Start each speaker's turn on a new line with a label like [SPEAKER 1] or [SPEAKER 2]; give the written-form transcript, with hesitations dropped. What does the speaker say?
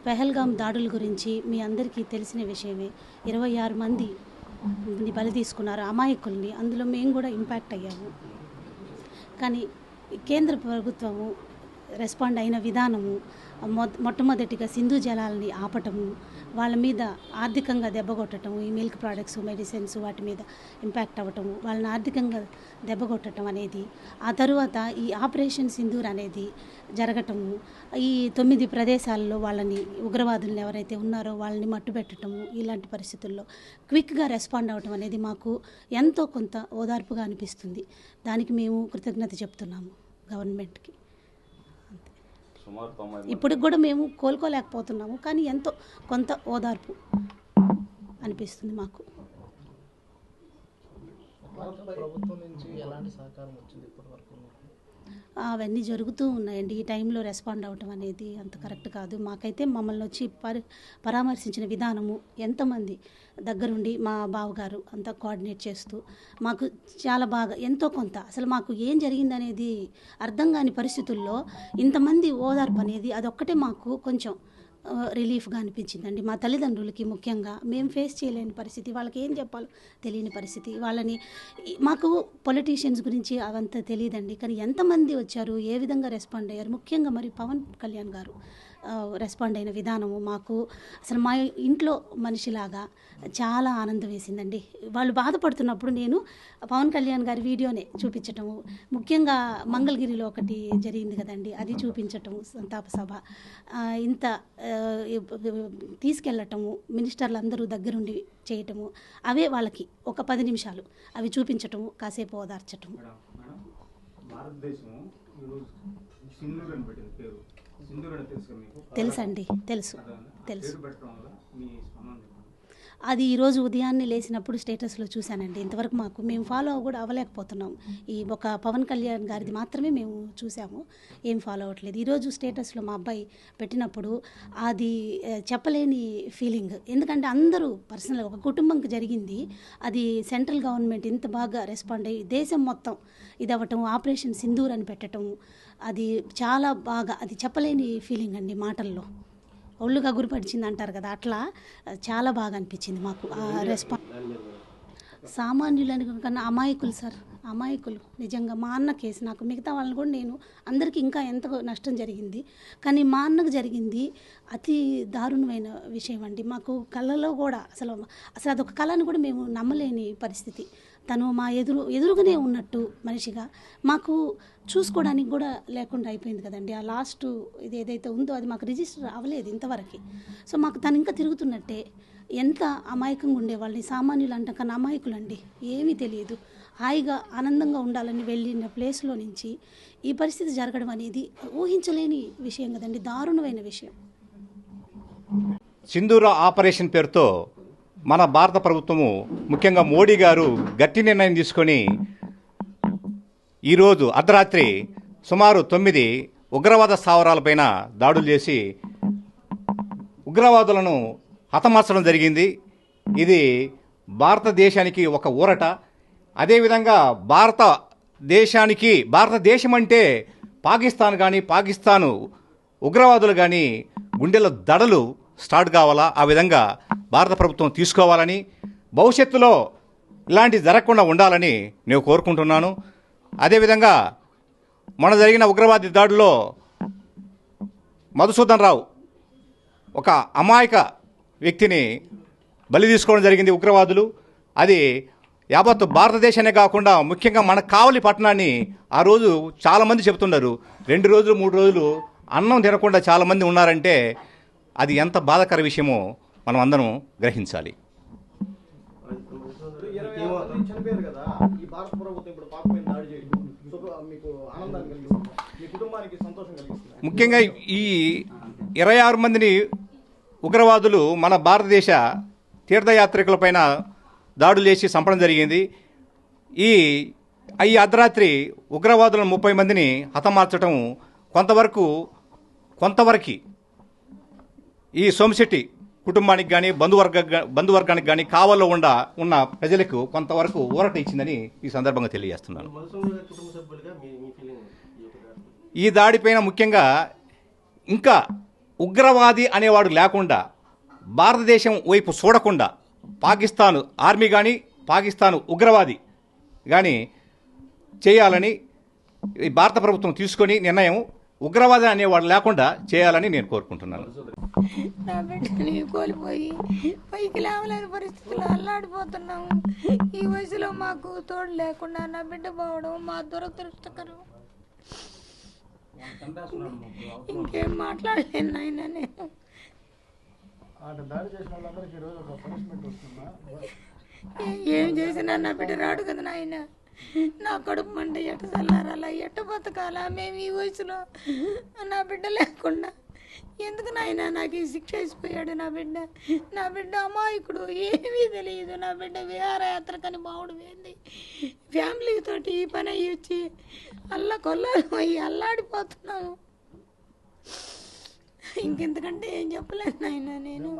[SPEAKER 1] పెహల్గాం దాడుల గురించి మీ అందరికీ తెలిసిన విషయమే. 26 మంది బలి తీసుకున్నారు అమాయకుల్ని. అందులో మేము కూడా ఇంపాక్ట్ అయ్యాము. కానీ కేంద్ర ప్రభుత్వము రెస్పాండ్ అయిన విధానము, మొట్టమొదటిగా సింధు జలాలని ఆపటము, వాళ్ళ మీద ఆర్థికంగా దెబ్బకొట్టడం, ఈ మిల్క్ ప్రోడక్ట్స్, మెడిసిన్స్ వాటి మీద ఇంపాక్ట్ అవ్వటము, వాళ్ళని ఆర్థికంగా దెబ్బకొట్టడం అనేది, ఆ తరువాత ఈ ఆపరేషన్ సింధూర్ అనేది జరగటము, ఈ 9 ప్రదేశాల్లో వాళ్ళని ఉగ్రవాదులను ఎవరైతే ఉన్నారో వాళ్ళని మట్టుబెట్టడము, ఇలాంటి పరిస్థితుల్లో క్విక్గా రెస్పాండ్ అవ్వటం అనేది మాకు ఎంతో కొంత ఓదార్పుగా అనిపిస్తుంది. దానికి మేము కృతజ్ఞత చెప్తున్నాము గవర్నమెంట్కి. ఇప్పటికి కూడా మేము కోలుకోలేకపోతున్నాము, కానీ ఎంతో కొంత ఓదార్పు అనిపిస్తుంది మాకు.
[SPEAKER 2] ప్రభుత్వం నుంచి ఎలాంటి సహకారం వచ్చింది ఇప్పటివరకు?
[SPEAKER 1] అవన్నీ జరుగుతూ ఉన్నాయండి. ఈ టైంలో రెస్పాండ్ అవ్వటం అనేది అంత కరెక్ట్ కాదు. మాకైతే మమ్మల్ని వచ్చి పరామర్శించిన విధానము, ఎంతమంది దగ్గరుండి మా బావగారు అంతా కోఆర్డినేట్ చేస్తూ మాకు చాలా బాగా ఎంతో కొంత, అసలు మాకు ఏం జరిగిందనేది అర్థం కాని పరిస్థితుల్లో ఇంతమంది ఓదార్పు అనేది అదొక్కటే మాకు కొంచెం రిలీఫ్గా అనిపించిందండి. మా తల్లిదండ్రులకి ముఖ్యంగా మేము ఫేస్ చేయలేని పరిస్థితి, వాళ్ళకి ఏం చెప్పాలో తెలియని పరిస్థితి. వాళ్ళని మాకు పొలిటీషియన్స్ గురించి అవంతా తెలియదండి, కానీ ఎంతమంది వచ్చారు, ఏ విధంగా రెస్పాండ్ అయ్యారు, ముఖ్యంగా మరి పవన్ కళ్యాణ్ గారు రెస్పాండ్ అయిన విధానము మాకు అసలు మా ఇంట్లో మనిషిలాగా చాలా ఆనందం వేసిందండి. వాళ్ళు బాధపడుతున్నప్పుడు నేను పవన్ కళ్యాణ్ గారి వీడియోనే చూపించటము, ముఖ్యంగా మంగళగిరిలో ఒకటి జరిగింది కదండి, అది చూపించటము, సంతాప సభ ఇంత తీసుకెళ్ళటము, మినిస్టర్లు అందరూ దగ్గరుండి చేయటము, అవే వాళ్ళకి ఒక 10 నిమిషాలు అవి చూపించటము, కాసేపు ఓదార్చటము. తెలుసండి, తెలుసు. అది ఈరోజు ఉదయాన్నే లేచినప్పుడు స్టేటస్లో చూశానండి. ఇంతవరకు మేము ఫాలో కూడా అవ్వలేకపోతున్నాం. ఈ ఒక పవన్ కళ్యాణ్ గారిది మాత్రమే మేము చూసాము, ఏం ఫాలో అవ్వట్లేదు. ఈరోజు స్టేటస్లో మా అబ్బాయి పెట్టినప్పుడు అది చెప్పలేని ఫీలింగ్. ఎందుకంటే అందరూ పర్సనల్గా ఒక కుటుంబంకి జరిగింది, అది సెంట్రల్ గవర్నమెంట్ ఇంత బాగా రెస్పాండ్ అయ్యి దేశం మొత్తం ఇది అవ్వటం, ఆపరేషన్ సింధూర్ అని పెట్టడం, అది చాలా బాగా, అది చెప్పలేని ఫీలింగ్ అండి. మాటల్లో ఒళ్ళుగా గురిపడిచింది అంటారు కదా, అట్లా చాలా బాగా అనిపించింది మాకు ఆ రెస్పాన్స్. సామాన్యులని కన్నా అమాయకులు సార్, అమాయకులు నిజంగా. మా అన్న కేసు, నాకు మిగతా వాళ్ళని కూడా నేను అందరికీ ఇంకా ఎంత నష్టం జరిగింది, కానీ మా అన్నకు జరిగింది అతి దారుణమైన విషయం అండి. మాకు కళ్ళలో కూడా అసలు అదొక కళను కూడా మేము నమ్మలేని పరిస్థితి. తను మా ఎదురుగానే ఉన్నట్టు మనిషిగా మాకు చూసుకోవడానికి కూడా లేకుండా అయిపోయింది కదండి. ఆ లాస్ట్ ఇది ఏదైతే ఉందో అది మాకు రిజిస్టర్ అవ్వలేదు ఇంతవరకు. సో మాకు తను ఇంకా తిరుగుతున్నట్టే. ఎంత అమాయకంగా ఉండేవాళ్ళని, సామాన్యులు అంట కన్నా అమాయకులు అండి, ఏమీ తెలియదు, హాయిగా ఆనందంగా ఉండాలని వెళ్ళిన ప్లేస్లో నుంచి ఈ పరిస్థితి జరగడం అనేది ఊహించలేని విషయం కదండి, దారుణమైన విషయం.
[SPEAKER 3] సింధూర ఆపరేషన్ పేరుతో మన భారత ప్రభుత్వము, ముఖ్యంగా మోడీ గారు గట్టి నిర్ణయం తీసుకొని ఈరోజు అర్ధరాత్రి సుమారు 9 ఉగ్రవాద స్థావరాలపైన దాడులు చేసి ఉగ్రవాదులను హతమార్చడం జరిగింది. ఇది భారతదేశానికి ఒక ఊరట. అదేవిధంగా భారతదేశం అంటే పాకిస్తాన్ కానీ, పాకిస్తాను ఉగ్రవాదులు కానీ గుండెల దడలు స్టార్ట్ కావాలా, ఆ విధంగా భారత ప్రభుత్వం తీసుకోవాలని, భవిష్యత్తులో ఇలాంటివి జరగకుండా ఉండాలని నేను కోరుకుంటున్నాను. అదేవిధంగా మొన్న జరిగిన ఉగ్రవాది దాడిలో మధుసూదన్ రావు ఒక అమాయక వ్యక్తిని బలి తీసుకోవడం జరిగింది ఉగ్రవాదులు. అది యావత్ భారతదేశానే కాకుండా ముఖ్యంగా మన కావలి పట్టణాన్ని ఆ రోజు చాలామంది చెబుతున్నారు, 2 రోజులు 3 రోజులు అన్నం తినకుండా చాలామంది ఉన్నారంటే అది ఎంత బాధాకర విషయమో మనం అందరం గ్రహించాలి. ముఖ్యంగా ఈ 26 మందిని ఉగ్రవాదులు మన భారతదేశ తీర్థయాత్రికులపైన దాడులు చేసి చంపడం జరిగింది. ఈ అర్ధరాత్రి ఉగ్రవాదులను 30 మందిని హతమార్చడం కొంతవరకు ఈ సోమిశెట్టి కుటుంబానికి కానీ బంధువర్గానికి కానీ కావల్లో ఉన్న ప్రజలకు కొంతవరకు ఊరట ఇచ్చిందని ఈ సందర్భంగా తెలియజేస్తున్నాను. ఈ దాడిపైన ముఖ్యంగా ఇంకా ఉగ్రవాది అనేవాడు లేకుండా భారతదేశం వైపు చూడకుండా పాకిస్తాన్ ఆర్మీ కానీ పాకిస్తాన్ ఉగ్రవాది కానీ చేయాలని ఈ భారత ప్రభుత్వం తీసుకొని నిర్ణయం ఉగ్రవాది అనేవాడు లేకుండా చేయాలని నేను కోరుకుంటున్నాను.
[SPEAKER 4] నా బిడ్డని కోల్పోయి పైకి లేవలేని పరిస్థితుల్లో అల్లాడిపోతున్నాము. ఈ వయసులో మాకు తోడు లేకుండా నా బిడ్డ పోవడం మా దురదృష్టకరం. ఇంకేం మాట్లాడలేను నాయన. నేను ఏం చేసినా నా బిడ్డ రాడు కదా నాయన. నా కడుపు మంట ఎట్ట చల్లారాలా, ఎట్ట బతకాలా? మేము ఈ వయసులో నా బిడ్డ లేకుండా ఎందుకు నాయన నాకు ఈ శిక్ష వేసిపోయాడు. నా బిడ్డ అమాయకుడు, ఏమీ తెలియదు. నా బిడ్డ విహారయాత్రకని బావుడు వేంది. ఫ్యామిలీతోటి ఈ పని అయ్యి వచ్చి అయ్యి అల్లాడిపోతున్నాము. ఇంకెంతకంటే ఏం చెప్పలేను నాయన నేను.